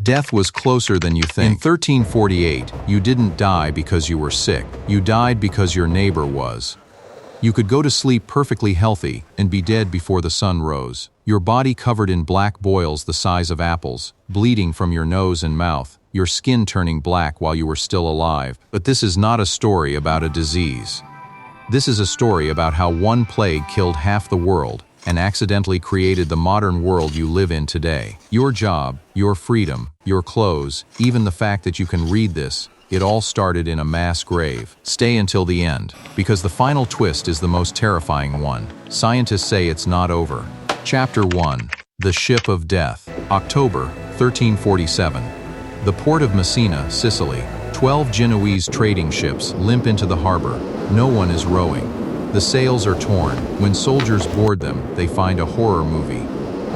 Death was closer than you think. In 1348, you didn't die because you were sick. You died because your neighbor was. You could go to sleep perfectly healthy and be dead before the sun rose. Your body covered in black boils the size of apples, bleeding from your nose and mouth, your skin turning black while you were still alive. But this is not a story about a disease. This is a story about how one plague killed half the world and accidentally created the modern world you live in today. Your job, your freedom, your clothes, even the fact that you can read this, it all started in a mass grave. Stay until the end, because the final twist is the most terrifying one. Scientists say it's not over. Chapter 1. The Ship of Death. October, 1347. The port of Messina, Sicily. 12 Genoese trading ships limp into the harbor. No one is rowing. The sails are torn. When soldiers board them, they find a horror movie.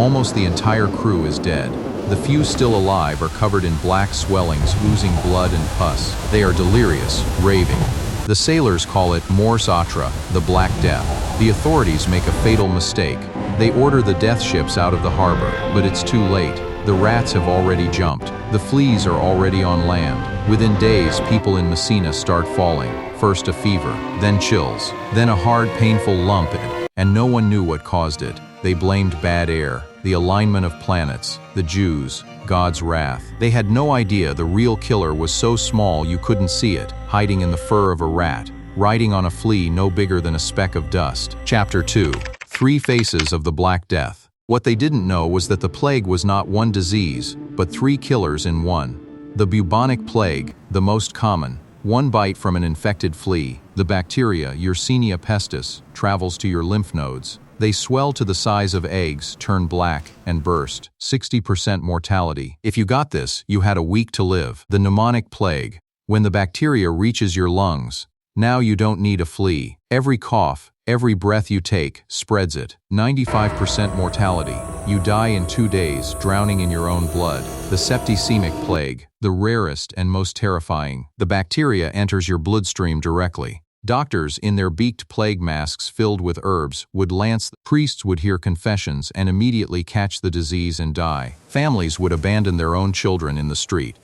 Almost the entire crew is dead. The few still alive are covered in black swellings, oozing blood and pus. They are delirious, raving. The sailors call it Mors Atra, the Black Death. The authorities make a fatal mistake. They order the death ships out of the harbor, but it's too late. The rats have already jumped. The fleas are already on land. Within days, people in Messina start falling. First a fever, then chills, then a hard, painful lump, and no one knew what caused it. They blamed bad air, the alignment of planets, the Jews, God's wrath. They had no idea the real killer was so small you couldn't see it, hiding in the fur of a rat, riding on a flea no bigger than a speck of dust. Chapter 2. 3 Faces of the Black Death. What they didn't know was that the plague was not one disease, but 3 killers in one. The bubonic plague, the most common. One bite from an infected flea, the bacteria Yersinia pestis, travels to your lymph nodes. They swell to the size of eggs, turn black, and burst. 60% mortality. If you got this, you had a week to live. The pneumonic plague. When the bacteria reaches your lungs, now you don't need a flea. Every cough, every breath you take, spreads it. 95% mortality. You die in 2 days, drowning in your own blood. The septicemic plague, the rarest and most terrifying. The bacteria enters your bloodstream directly. Doctors, in their beaked plague masks filled with herbs, would lance. Priests would hear confessions and immediately catch the disease and die. Families would abandon their own children in the street.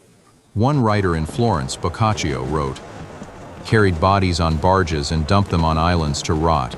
One writer in Florence, Boccaccio, wrote, "Carried bodies on barges and dumped them on islands to rot."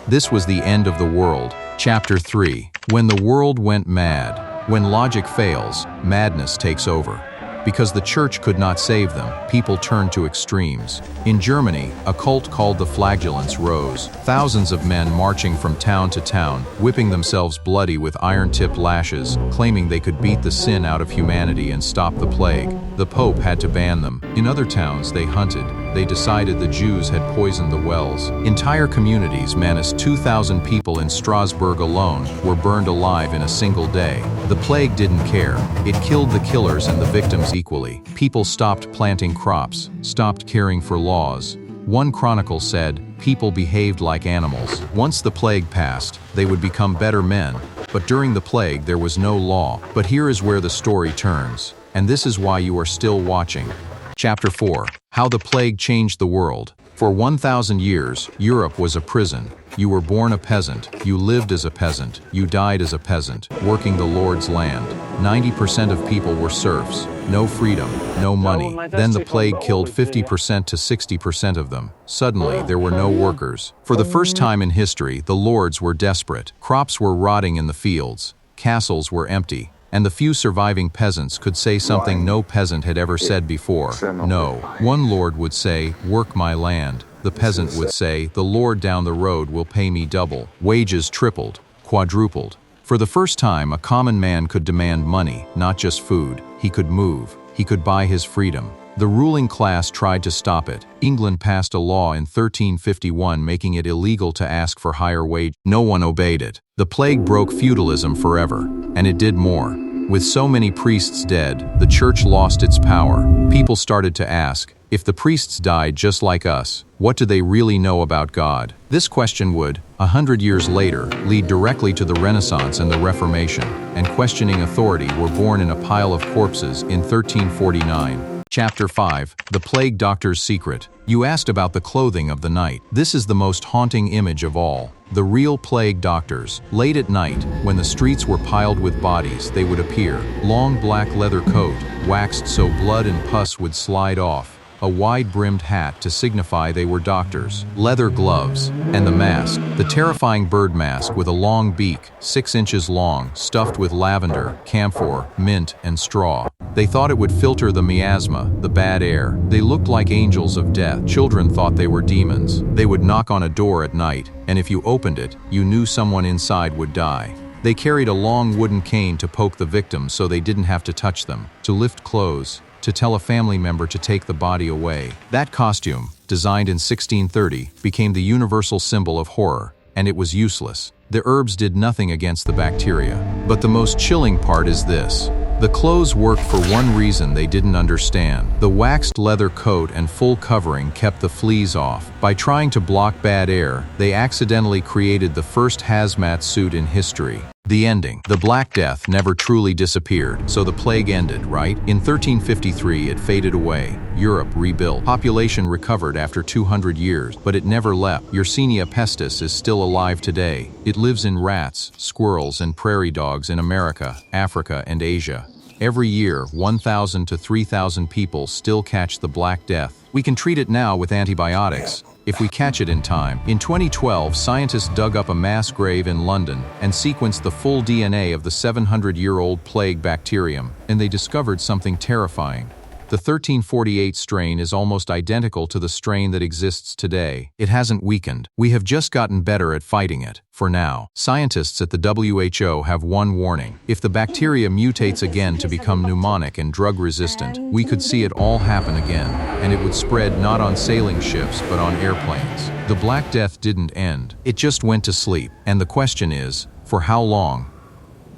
This was the end of the world. Chapter 3. When the world went mad. When logic fails, madness takes over. Because the church could not save them, people turned to extremes. In Germany, a cult called the Flagellants rose. Thousands of men marching from town to town, whipping themselves bloody with iron-tipped lashes, claiming they could beat the sin out of humanity and stop the plague. The Pope had to ban them. In other towns, they hunted. They decided the Jews had poisoned the wells. Entire communities, minus 2,000 people in Strasbourg alone, were burned alive in a single day. The plague didn't care. It killed the killers and the victims equally. People stopped planting crops, stopped caring for laws. One chronicle said, people behaved like animals. Once the plague passed, they would become better men. But during the plague, there was no law. But here is where the story turns. And this is why you are still watching. Chapter 4. How the Plague Changed the World. For 1,000 years, Europe was a prison. You were born a peasant, you lived as a peasant, you died as a peasant, working the Lord's land. 90% of people were serfs. No freedom, no money. Then the plague killed 50% to 60% of them. Suddenly, there were no workers. For the first time in history, the lords were desperate. Crops were rotting in the fields. Castles were empty. And the few surviving peasants could say something no peasant had ever said before. No. One lord would say, "Work my land." The peasant would say, "The lord down the road will pay me double." Wages tripled, quadrupled. For the first time, a common man could demand money, not just food. He could move. He could buy his freedom. The ruling class tried to stop it. England passed a law in 1351 making it illegal to ask for higher wage. No one obeyed it. The plague broke feudalism forever, and it did more. With so many priests dead, the church lost its power. People started to ask, if the priests died just like us, what do they really know about God? This question would, 100 years later, lead directly to the Renaissance and the Reformation, and questioning authority were born in a pile of corpses in 1349. Chapter 5. The Plague Doctor's Secret. You asked about the clothing of the night. This is the most haunting image of all. The real plague doctors. Late at night, when the streets were piled with bodies, they would appear. Long black leather coat, waxed so blood and pus would slide off. A wide-brimmed hat to signify they were doctors, leather gloves, and the mask, the terrifying bird mask with a long beak, 6 inches long, stuffed with lavender, camphor, mint, and straw. They thought it would filter the miasma, the bad air. They looked like angels of death. Children thought they were demons. They would knock on a door at night, and if you opened it, you knew someone inside would die. They carried a long wooden cane to poke the victims so they didn't have to touch them, to lift clothes, to tell a family member to take the body away. That costume, designed in 1630, became the universal symbol of horror, and it was useless. The herbs did nothing against the bacteria. But the most chilling part is this. The clothes worked for one reason they didn't understand. The waxed leather coat and full covering kept the fleas off. By trying to block bad air, they accidentally created the first hazmat suit in history. The ending. The Black Death never truly disappeared, so the plague ended, right? In 1353, it faded away. Europe rebuilt. Population recovered after 200 years, but it never left. Yersinia pestis is still alive today. It lives in rats, squirrels, and prairie dogs in America, Africa, and Asia. Every year, 1,000 to 3,000 people still catch the Black Death. We can treat it now with antibiotics, if we catch it in time. In 2012, scientists dug up a mass grave in London and sequenced the full DNA of the 700-year-old plague bacterium, and they discovered something terrifying. The 1348 strain is almost identical to the strain that exists today. It hasn't weakened. We have just gotten better at fighting it, for now. Scientists at the WHO have one warning. If the bacteria mutates again to become pneumonic and drug-resistant, we could see it all happen again, and it would spread not on sailing ships but on airplanes. The Black Death didn't end. It just went to sleep. And the question is, for how long?